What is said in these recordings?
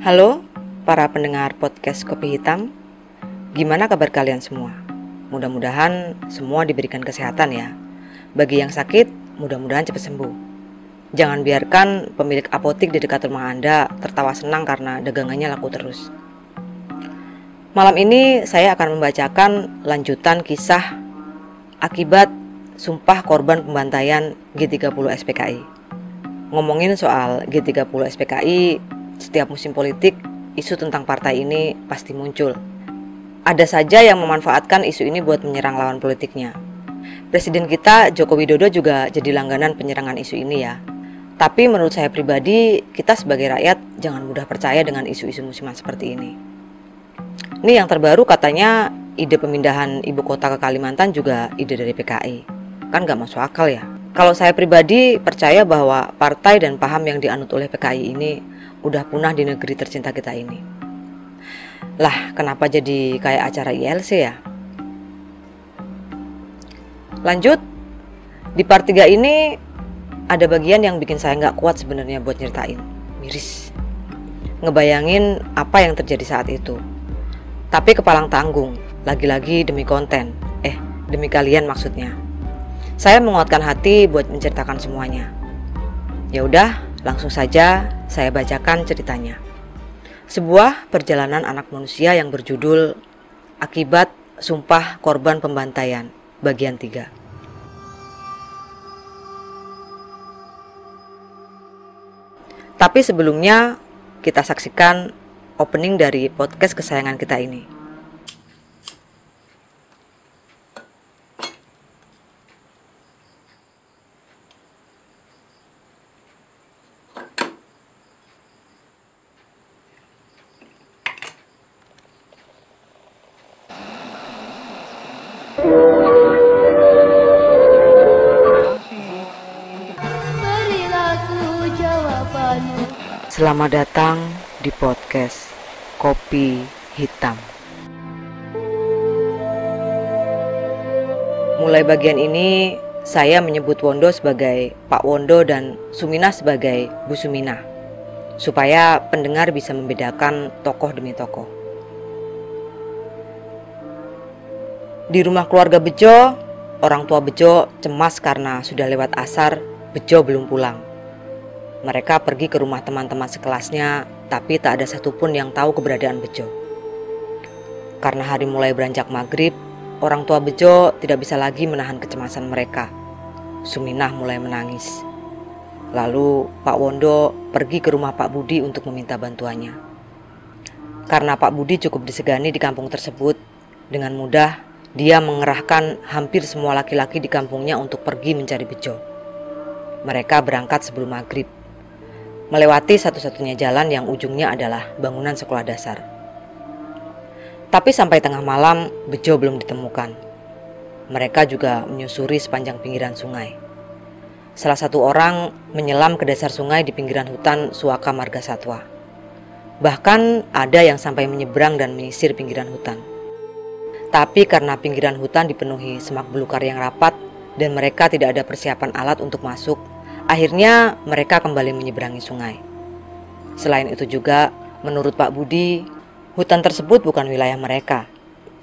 Halo para pendengar podcast Kopi Hitam. Gimana kabar kalian semua? Mudah-mudahan semua diberikan kesehatan ya. Bagi yang sakit, mudah-mudahan cepat sembuh. Jangan biarkan pemilik apotik di dekat rumah Anda tertawa senang karena dagangannya laku terus. Malam ini saya akan membacakan lanjutan kisah akibat sumpah korban pembantaian G30 SPKI. Ngomongin soal G30 SPKI, setiap musim politik, isu tentang partai ini pasti muncul. Ada saja yang memanfaatkan isu ini buat menyerang lawan politiknya. Presiden kita Joko Widodo juga jadi langganan penyerangan isu ini ya. Tapi menurut saya pribadi, kita sebagai rakyat jangan mudah percaya dengan isu-isu musiman seperti ini. Ini yang terbaru katanya ide pemindahan ibu kota ke Kalimantan juga ide dari PKI. Kan gak masuk akal ya. Kalau saya pribadi percaya bahwa partai dan paham yang dianut oleh PKI ini udah punah di negeri tercinta kita ini. Lah, kenapa jadi kayak acara ILC ya? Lanjut, di part 3 ini ada bagian yang bikin saya gak kuat sebenarnya buat nyeritain. Miris. Ngebayangin apa yang terjadi saat itu. Tapi kepalang tanggung, lagi-lagi demi konten. Demi kalian maksudnya. Saya menguatkan hati buat menceritakan semuanya. Ya udah, langsung saja saya bacakan ceritanya. Sebuah perjalanan anak manusia yang berjudul Akibat Sumpah Korban Pembantaian, bagian 3. Tapi sebelumnya kita saksikan opening dari podcast kesayangan kita ini. Selamat datang di podcast Kopi Hitam. Mulai bagian ini, saya menyebut Wondo sebagai Pak Wondo dan Suminah sebagai Bu Suminah, supaya pendengar bisa membedakan tokoh demi tokoh. Di rumah keluarga Bejo, orang tua Bejo cemas karena sudah lewat asar, Bejo belum pulang. Mereka pergi ke rumah teman-teman sekelasnya, tapi tak ada satupun yang tahu keberadaan Bejo. Karena hari mulai beranjak maghrib, orang tua Bejo tidak bisa lagi menahan kecemasan mereka. Suminah mulai menangis. Lalu Pak Wondo pergi ke rumah Pak Budi untuk meminta bantuannya. Karena Pak Budi cukup disegani di kampung tersebut, dengan mudah dia mengerahkan hampir semua laki-laki di kampungnya untuk pergi mencari Bejo. Mereka berangkat sebelum maghrib, melewati satu-satunya jalan yang ujungnya adalah bangunan sekolah dasar. Tapi sampai tengah malam, Bejo belum ditemukan. Mereka juga menyusuri sepanjang pinggiran sungai. Salah satu orang menyelam ke dasar sungai di pinggiran hutan Suaka Marga Satwa. Bahkan ada yang sampai menyeberang dan menyisir pinggiran hutan. Tapi karena pinggiran hutan dipenuhi semak belukar yang rapat dan mereka tidak ada persiapan alat untuk masuk, akhirnya mereka kembali menyeberangi sungai. Selain itu juga, menurut Pak Budi, hutan tersebut bukan wilayah mereka.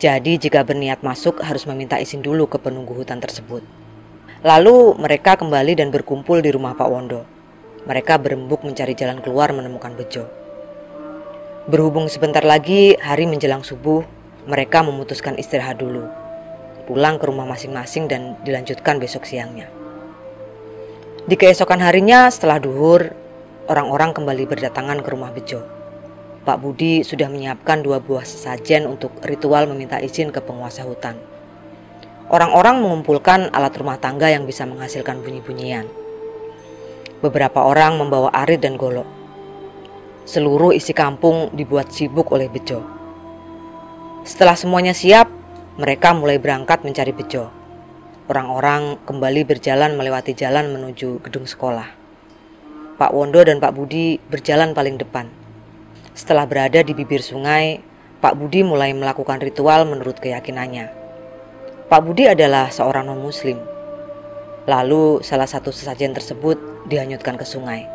Jadi jika berniat masuk harus meminta izin dulu ke penunggu hutan tersebut. Lalu mereka kembali dan berkumpul di rumah Pak Wondo. Mereka berembuk mencari jalan keluar menemukan Bejo. Berhubung sebentar lagi hari menjelang subuh, mereka memutuskan istirahat dulu, pulang ke rumah masing-masing dan dilanjutkan besok siangnya. Di keesokan harinya setelah duhur, orang-orang kembali berdatangan ke rumah Bejo. Pak Budi sudah menyiapkan 2 buah sesajen untuk ritual meminta izin ke penguasa hutan. Orang-orang mengumpulkan alat rumah tangga yang bisa menghasilkan bunyi-bunyian. Beberapa orang membawa arit dan golok. Seluruh isi kampung dibuat sibuk oleh Bejo. Setelah semuanya siap, mereka mulai berangkat mencari Bejo. Orang-orang kembali berjalan melewati jalan menuju gedung sekolah. Pak Wondo dan Pak Budi berjalan paling depan. Setelah berada di bibir sungai, Pak Budi mulai melakukan ritual menurut keyakinannya. Pak Budi adalah seorang non-muslim. Lalu salah satu sesajen tersebut dihanyutkan ke sungai.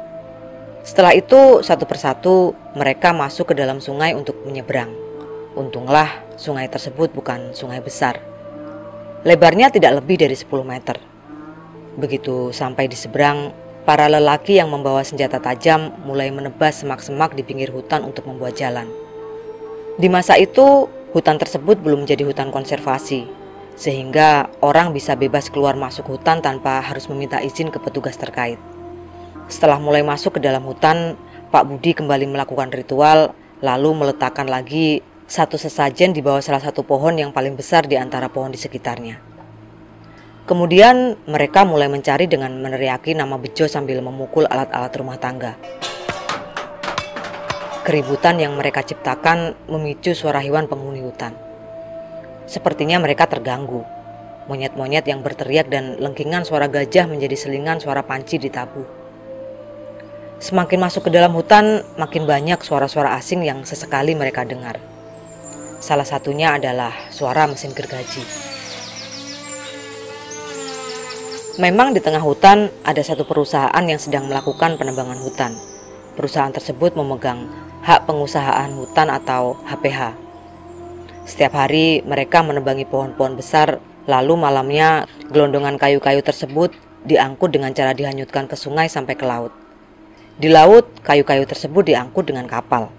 Setelah itu, satu persatu mereka masuk ke dalam sungai untuk menyeberang. Untunglah sungai tersebut bukan sungai besar. Lebarnya tidak lebih dari 10 meter. Begitu sampai di seberang, para lelaki yang membawa senjata tajam mulai menebas semak-semak di pinggir hutan untuk membuat jalan. Di masa itu, hutan tersebut belum menjadi hutan konservasi, sehingga orang bisa bebas keluar masuk hutan tanpa harus meminta izin ke petugas terkait. Setelah mulai masuk ke dalam hutan, Pak Budi kembali melakukan ritual, lalu meletakkan lagi satu sesajen di bawah salah satu pohon yang paling besar di antara pohon di sekitarnya. Kemudian mereka mulai mencari dengan meneriaki nama Bejo sambil memukul alat-alat rumah tangga. Keributan yang mereka ciptakan memicu suara hewan penghuni hutan. Sepertinya mereka terganggu. Monyet-monyet yang berteriak dan lengkingan suara gajah menjadi selingan suara panci di tabu. Semakin masuk ke dalam hutan, makin banyak suara-suara asing yang sesekali mereka dengar. Salah satunya adalah suara mesin gergaji. Memang di tengah hutan ada satu perusahaan yang sedang melakukan penebangan hutan. Perusahaan tersebut memegang hak pengusahaan hutan atau HPH. Setiap hari mereka menebangi pohon-pohon besar, lalu malamnya gelondongan kayu-kayu tersebut diangkut dengan cara dihanyutkan ke sungai sampai ke laut. Di laut, kayu-kayu tersebut diangkut dengan kapal.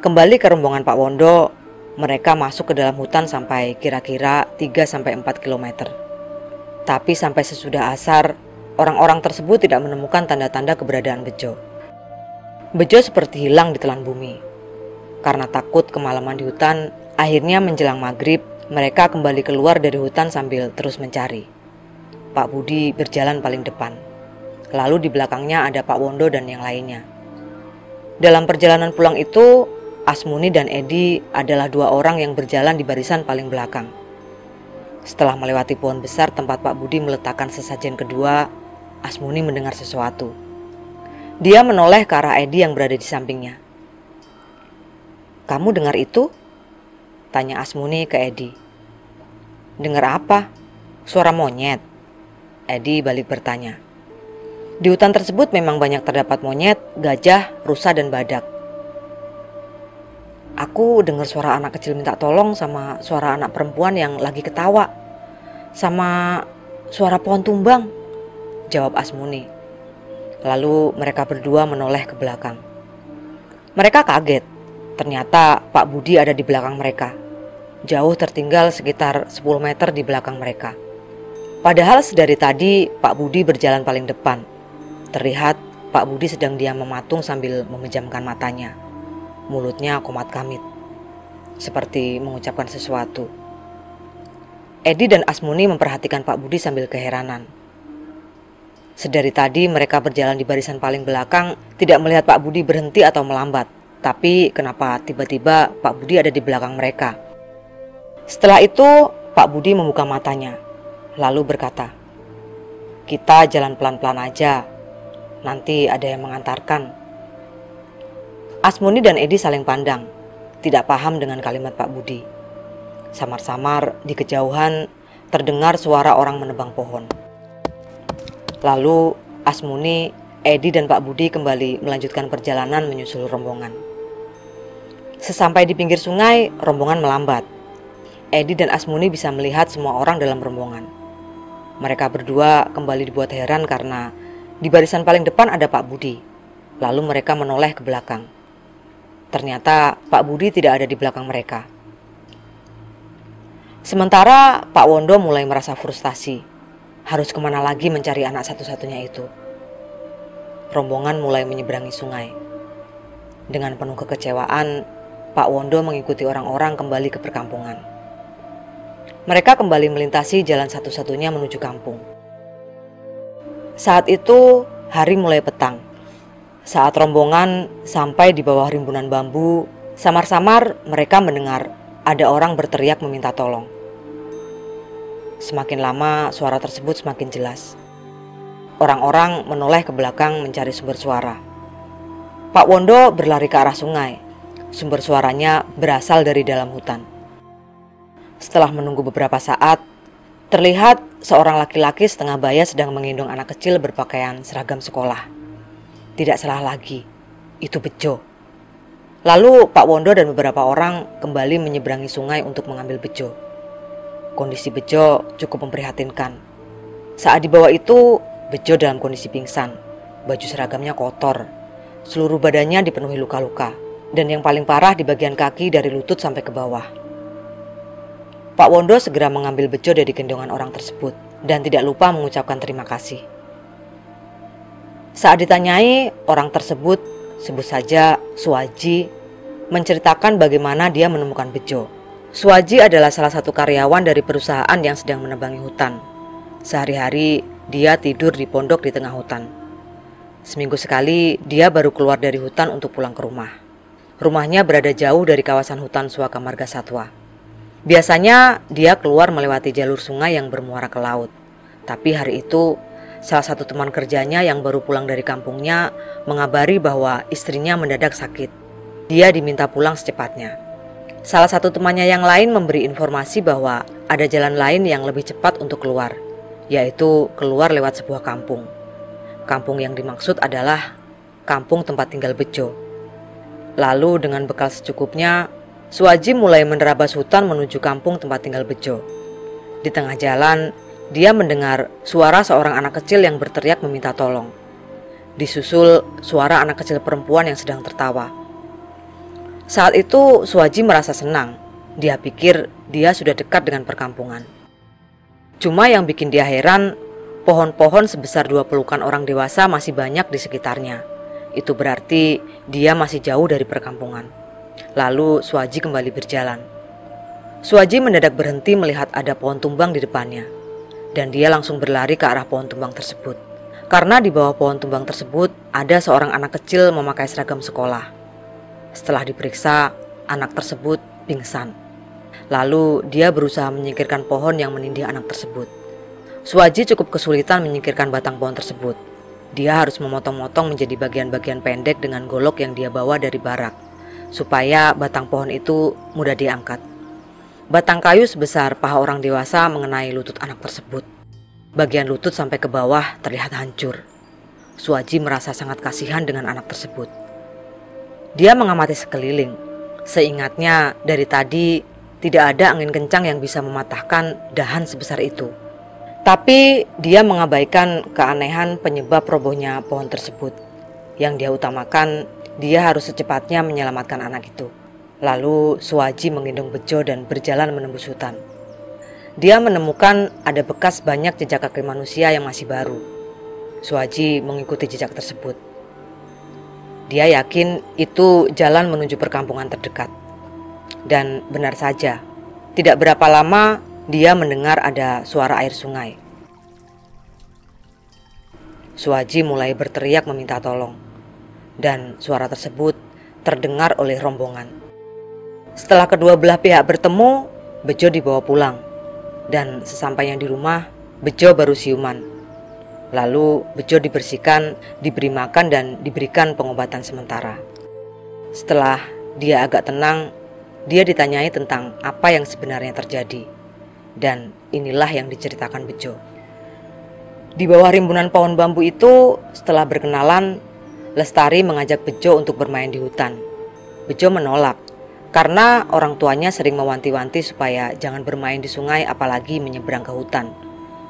Kembali ke rombongan Pak Wondo, mereka masuk ke dalam hutan sampai kira-kira 3-4 km. Tapi sampai sesudah asar, orang-orang tersebut tidak menemukan tanda-tanda keberadaan Bejo. Bejo seperti hilang di telan bumi. Karena takut kemalaman di hutan, akhirnya menjelang maghrib, mereka kembali keluar dari hutan sambil terus mencari. Pak Budi berjalan paling depan. Lalu di belakangnya ada Pak Wondo dan yang lainnya. Dalam perjalanan pulang itu, Asmuni dan Edi adalah dua orang yang berjalan di barisan paling belakang. Setelah melewati pohon besar tempat Pak Budi meletakkan sesajen kedua, Asmuni mendengar sesuatu. Dia menoleh ke arah Edi yang berada di sampingnya. "Kamu dengar itu?" tanya Asmuni ke Edi. "Dengar apa? Suara monyet?" Edi balik bertanya. Di hutan tersebut memang banyak terdapat monyet, gajah, rusa, dan badak. "Aku dengar suara anak kecil minta tolong sama suara anak perempuan yang lagi ketawa. Sama suara pohon tumbang," jawab Asmuni. Lalu mereka berdua menoleh ke belakang. Mereka kaget. Ternyata Pak Budi ada di belakang mereka. Jauh tertinggal sekitar 10 meter di belakang mereka. Padahal sedari tadi Pak Budi berjalan paling depan. Terlihat Pak Budi sedang diam mematung sambil memejamkan matanya. Mulutnya komat kamit, seperti mengucapkan sesuatu. Edi dan Asmuni memperhatikan Pak Budi sambil keheranan. Sedari tadi mereka berjalan di barisan paling belakang, tidak melihat Pak Budi berhenti atau melambat. Tapi kenapa tiba-tiba Pak Budi ada di belakang mereka? Setelah itu Pak Budi membuka matanya, lalu berkata, "Kita jalan pelan-pelan aja. Nanti ada yang mengantarkan." Asmuni dan Edi saling pandang, tidak paham dengan kalimat Pak Budi. Samar-samar di kejauhan terdengar suara orang menebang pohon. Lalu Asmuni, Edi dan Pak Budi kembali melanjutkan perjalanan menyusul rombongan. Sesampai di pinggir sungai, rombongan melambat. Edi dan Asmuni bisa melihat semua orang dalam rombongan. Mereka berdua kembali dibuat heran karena di barisan paling depan ada Pak Budi. Lalu mereka menoleh ke belakang. Ternyata Pak Budi tidak ada di belakang mereka. Sementara Pak Wondo mulai merasa frustasi. Harus kemana lagi mencari anak satu-satunya itu? Rombongan mulai menyeberangi sungai. Dengan penuh kekecewaan, Pak Wondo mengikuti orang-orang kembali ke perkampungan. Mereka kembali melintasi jalan satu-satunya menuju kampung. Saat itu hari mulai petang. Saat rombongan sampai di bawah rimbunan bambu, samar-samar mereka mendengar ada orang berteriak meminta tolong. Semakin lama suara tersebut semakin jelas. Orang-orang menoleh ke belakang mencari sumber suara. Pak Wondo berlari ke arah sungai. Sumber suaranya berasal dari dalam hutan. Setelah menunggu beberapa saat, terlihat seorang laki-laki setengah baya sedang menggendong anak kecil berpakaian seragam sekolah. Tidak salah lagi, itu bejo. Lalu Pak Wondo dan beberapa orang kembali menyeberangi sungai untuk mengambil bejo. Kondisi bejo cukup memprihatinkan. Saat dibawa itu, bejo dalam kondisi pingsan, baju seragamnya kotor, seluruh badannya dipenuhi luka-luka, dan yang paling parah di bagian kaki dari lutut sampai ke bawah. Pak Wondo segera mengambil bejo dari gendongan orang tersebut dan tidak lupa mengucapkan terima kasih. Saat ditanyai, orang tersebut, sebut saja Suwaji, menceritakan bagaimana dia menemukan bejo. Suwaji adalah salah satu karyawan dari perusahaan yang sedang menebangi hutan. Sehari-hari dia tidur di pondok di tengah hutan. Seminggu sekali dia baru keluar dari hutan untuk pulang ke rumah. Rumahnya berada jauh dari kawasan hutan Suaka Marga Satwa. Biasanya dia keluar melewati jalur sungai yang bermuara ke laut. Tapi hari itu salah satu teman kerjanya yang baru pulang dari kampungnya mengabari bahwa istrinya mendadak sakit. Dia diminta pulang secepatnya. Salah satu temannya yang lain memberi informasi bahwa ada jalan lain yang lebih cepat untuk keluar, yaitu keluar lewat sebuah kampung. Kampung yang dimaksud adalah kampung tempat tinggal bejo. Lalu dengan bekal secukupnya, Suwaji mulai menerabas hutan menuju kampung tempat tinggal bejo. Di tengah jalan, dia mendengar suara seorang anak kecil yang berteriak meminta tolong. Disusul suara anak kecil perempuan yang sedang tertawa. Saat itu Suwaji merasa senang. Dia pikir dia sudah dekat dengan perkampungan. Cuma yang bikin dia heran, pohon-pohon sebesar 2 pelukan orang dewasa masih banyak di sekitarnya. Itu berarti dia masih jauh dari perkampungan. Lalu Suwaji kembali berjalan. Suwaji mendadak berhenti melihat ada pohon tumbang di depannya. Dan dia langsung berlari ke arah pohon tumbang tersebut. Karena di bawah pohon tumbang tersebut ada seorang anak kecil memakai seragam sekolah. Setelah diperiksa, anak tersebut pingsan. Lalu dia berusaha menyingkirkan pohon yang menindih anak tersebut. Suwaji cukup kesulitan menyingkirkan batang pohon tersebut. Dia harus memotong-motong menjadi bagian-bagian pendek dengan golok yang dia bawa dari barak, supaya batang pohon itu mudah diangkat. Batang kayu sebesar paha orang dewasa mengenai lutut anak tersebut. Bagian lutut sampai ke bawah terlihat hancur. Suwaji merasa sangat kasihan dengan anak tersebut. Dia mengamati sekeliling. Seingatnya dari tadi tidak ada angin kencang yang bisa mematahkan dahan sebesar itu. Tapi dia mengabaikan keanehan penyebab robohnya pohon tersebut. Yang dia utamakan, dia harus secepatnya menyelamatkan anak itu. Lalu Suwaji menggendong bejo dan berjalan menembus hutan. Dia menemukan ada bekas banyak jejak kaki manusia yang masih baru. Suwaji mengikuti jejak tersebut. Dia yakin itu jalan menuju perkampungan terdekat. Dan benar saja, tidak berapa lama dia mendengar ada suara air sungai. Suwaji mulai berteriak meminta tolong. Dan suara tersebut terdengar oleh rombongan. Setelah kedua belah pihak bertemu, bejo dibawa pulang. Dan sesampainya di rumah, bejo baru siuman. Lalu bejo dibersihkan, diberi makan dan diberikan pengobatan sementara. Setelah dia agak tenang, dia ditanyai tentang apa yang sebenarnya terjadi. Dan inilah yang diceritakan bejo. Di bawah rimbunan pohon bambu itu, setelah berkenalan, Lestari mengajak bejo untuk bermain di hutan. Bejo menolak. Karena orang tuanya sering mewanti-wanti supaya jangan bermain di sungai apalagi menyeberang ke hutan.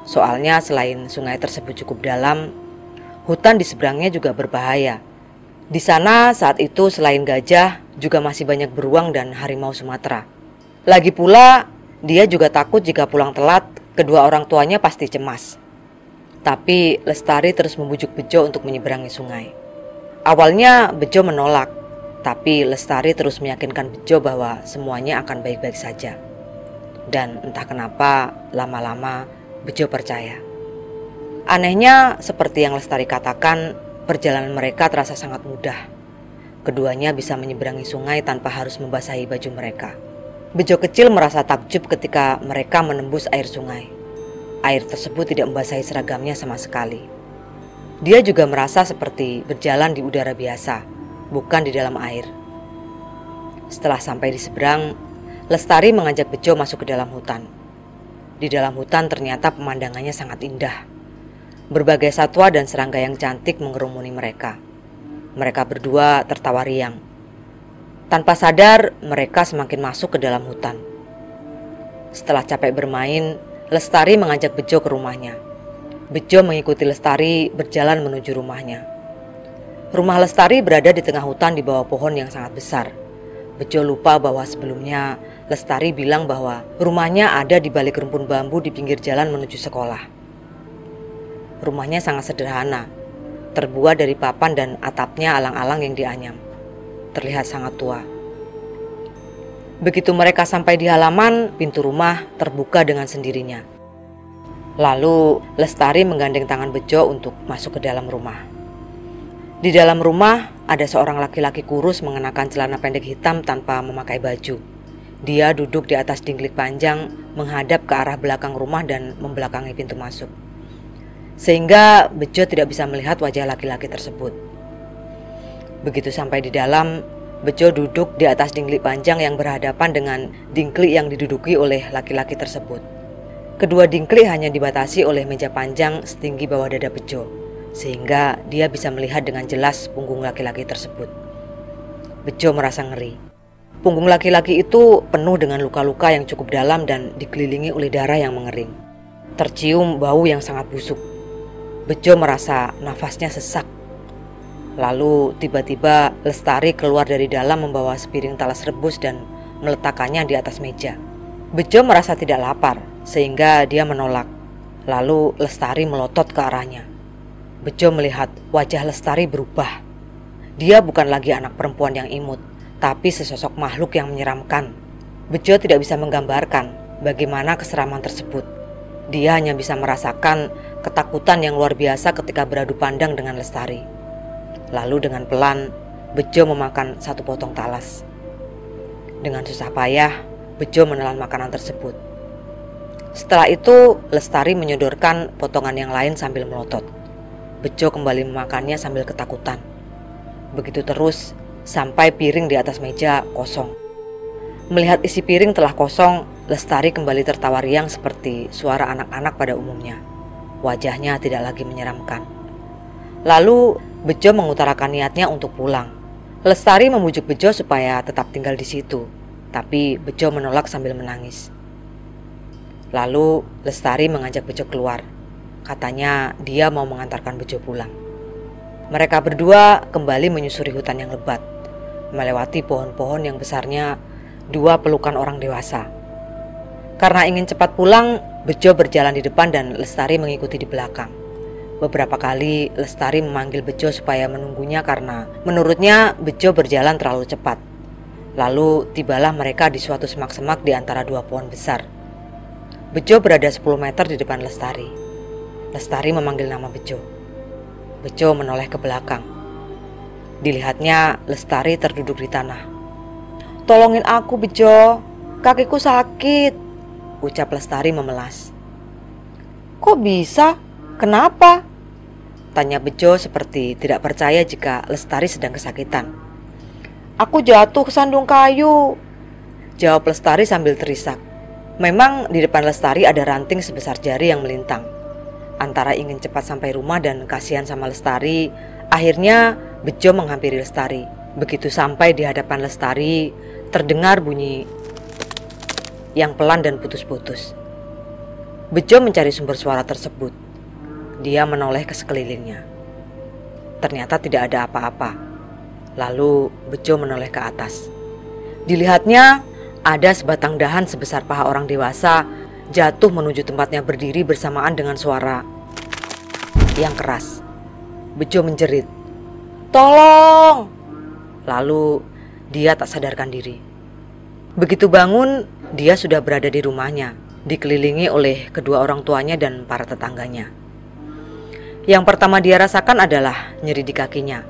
Soalnya selain sungai tersebut cukup dalam, hutan di seberangnya juga berbahaya. Di sana saat itu selain gajah juga masih banyak beruang dan harimau Sumatera. Lagi pula dia juga takut jika pulang telat kedua orang tuanya pasti cemas. Tapi Lestari terus membujuk Bejo untuk menyeberangi sungai. Awalnya Bejo menolak, tapi Lestari terus meyakinkan Bejo bahwa semuanya akan baik-baik saja. Dan entah kenapa lama-lama Bejo percaya. Anehnya seperti yang Lestari katakan, perjalanan mereka terasa sangat mudah. Keduanya bisa menyeberangi sungai tanpa harus membasahi baju mereka. Bejo kecil merasa takjub ketika mereka menembus air sungai. Air tersebut tidak membasahi seragamnya sama sekali. Dia juga merasa seperti berjalan di udara biasa, bukan di dalam air. Setelah sampai di seberang, Lestari mengajak Bejo masuk ke dalam hutan. Di dalam hutan ternyata pemandangannya sangat indah. Berbagai satwa dan serangga yang cantik mengerumuni mereka. Mereka berdua tertawa riang. Tanpa sadar, mereka semakin masuk ke dalam hutan. Setelah capek bermain, Lestari mengajak Bejo ke rumahnya. Bejo mengikuti Lestari berjalan menuju rumahnya. Rumah Lestari berada di tengah hutan di bawah pohon yang sangat besar. Bejo lupa bahwa sebelumnya Lestari bilang bahwa rumahnya ada di balik rumpun bambu di pinggir jalan menuju sekolah. Rumahnya sangat sederhana, terbuat dari papan dan atapnya alang-alang yang dianyam. Terlihat sangat tua. Begitu mereka sampai di halaman, pintu rumah terbuka dengan sendirinya. Lalu Lestari menggandeng tangan Bejo untuk masuk ke dalam rumah. Di dalam rumah ada seorang laki-laki kurus mengenakan celana pendek hitam tanpa memakai baju. Dia duduk di atas dingklik panjang menghadap ke arah belakang rumah dan membelakangi pintu masuk. Sehingga Bejo tidak bisa melihat wajah laki-laki tersebut. Begitu sampai di dalam, Bejo duduk di atas dingklik panjang yang berhadapan dengan dingklik yang diduduki oleh laki-laki tersebut. Kedua dingklik hanya dibatasi oleh meja panjang setinggi bawah dada Bejo, sehingga dia bisa melihat dengan jelas punggung laki-laki tersebut. Bejo merasa ngeri. Punggung laki-laki itu penuh dengan luka-luka yang cukup dalam dan dikelilingi oleh darah yang mengering. Tercium bau yang sangat busuk. Bejo merasa nafasnya sesak. Lalu tiba-tiba Lestari keluar dari dalam membawa sepiring talas rebus dan meletakkannya di atas meja. Bejo merasa tidak lapar, sehingga dia menolak. Lalu Lestari melotot ke arahnya. Bejo melihat wajah Lestari berubah. Dia bukan lagi anak perempuan yang imut, tapi sesosok makhluk yang menyeramkan. Bejo tidak bisa menggambarkan bagaimana keseraman tersebut. Dia hanya bisa merasakan ketakutan yang luar biasa ketika beradu pandang dengan Lestari. Lalu dengan pelan, Bejo memakan satu potong talas. Dengan susah payah, Bejo menelan makanan tersebut. Setelah itu, Lestari menyodorkan potongan yang lain sambil melotot. Bejo kembali memakannya sambil ketakutan. Begitu terus, sampai piring di atas meja kosong. Melihat isi piring telah kosong, Lestari kembali tertawa riang seperti suara anak-anak pada umumnya. Wajahnya tidak lagi menyeramkan. Lalu, Bejo mengutarakan niatnya untuk pulang. Lestari membujuk Bejo supaya tetap tinggal di situ, tapi Bejo menolak sambil menangis. Lalu Lestari mengajak Bejo keluar. Katanya dia mau mengantarkan Bejo pulang. Mereka berdua kembali menyusuri hutan yang lebat, melewati pohon-pohon yang besarnya 2 pelukan orang dewasa. Karena ingin cepat pulang, Bejo berjalan di depan dan Lestari mengikuti di belakang. Beberapa kali Lestari memanggil Bejo supaya menunggunya karena menurutnya Bejo berjalan terlalu cepat. Lalu tibalah mereka di suatu semak-semak di antara 2 pohon besar. Bejo berada 10 meter di depan Lestari. Lestari memanggil nama Bejo. Bejo menoleh ke belakang. Dilihatnya Lestari terduduk di tanah. "Tolongin aku, Bejo, kakiku sakit," ucap Lestari memelas. "Kok bisa? Kenapa?" tanya Bejo seperti tidak percaya jika Lestari sedang kesakitan. "Aku jatuh ke sandung kayu," jawab Lestari sambil terisak. Memang di depan Lestari ada ranting sebesar jari yang melintang. Antara ingin cepat sampai rumah dan kasihan sama Lestari, akhirnya Bejo menghampiri Lestari. Begitu sampai di hadapan Lestari, terdengar bunyi yang pelan dan putus-putus. Bejo mencari sumber suara tersebut. Dia menoleh ke sekelilingnya. Ternyata tidak ada apa-apa. Lalu Bejo menoleh ke atas. Dilihatnya ada sebatang dahan sebesar paha orang dewasa jatuh menuju tempatnya berdiri bersamaan dengan suara yang keras. Bejo menjerit, "Tolong!" Lalu dia tak sadarkan diri. Begitu bangun, dia sudah berada di rumahnya, dikelilingi oleh kedua orang tuanya dan para tetangganya. Yang pertama dia rasakan adalah nyeri di kakinya.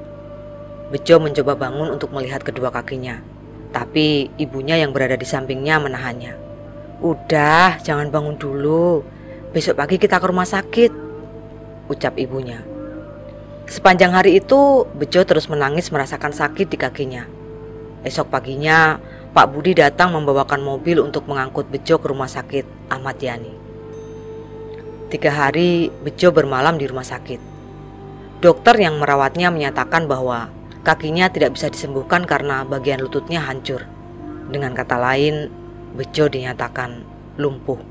Bejo mencoba bangun untuk melihat kedua kakinya, tapi ibunya yang berada di sampingnya menahannya. "Udah, jangan bangun dulu. Besok pagi kita ke rumah sakit," ucap ibunya. Sepanjang hari itu, Bejo terus menangis merasakan sakit di kakinya. Esok paginya, Pak Budi datang membawakan mobil untuk mengangkut Bejo ke rumah sakit Ahmad Yani. 3 hari Bejo bermalam di rumah sakit. Dokter yang merawatnya menyatakan bahwa kakinya tidak bisa disembuhkan karena bagian lututnya hancur. Dengan kata lain, Bejo dinyatakan lumpuh.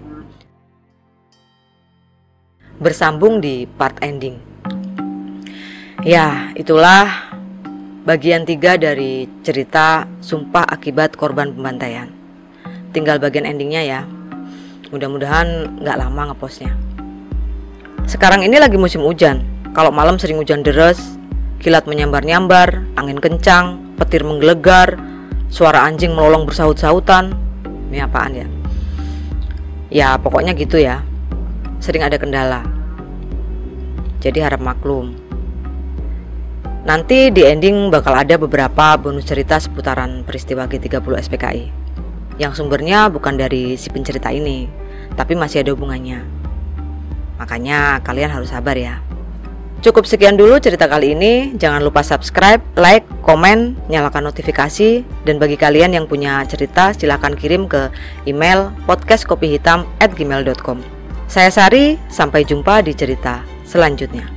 Bersambung di part ending. Ya, itulah bagian 3 dari cerita Sumpah Akibat Korban Pembantaian. Tinggal bagian endingnya ya. Mudah-mudahan gak lama ngepostnya. Sekarang ini lagi musim hujan. Kalau malam sering hujan deras, kilat menyambar-nyambar, angin kencang, petir menggelegar, suara anjing melolong bersaut-sautan. Ini apaan ya? Ya pokoknya gitu ya. Sering ada kendala. Jadi harap maklum. Nanti di ending bakal ada beberapa bonus cerita seputaran peristiwa G30 SPKI yang sumbernya bukan dari si pencerita ini, tapi masih ada hubungannya. Makanya kalian harus sabar ya. Cukup sekian dulu cerita kali ini. Jangan lupa subscribe, like, komen, nyalakan notifikasi. Dan bagi kalian yang punya cerita, silahkan kirim ke email podcastkopikhitam@gmail.com. Saya Sari, sampai jumpa di cerita selanjutnya.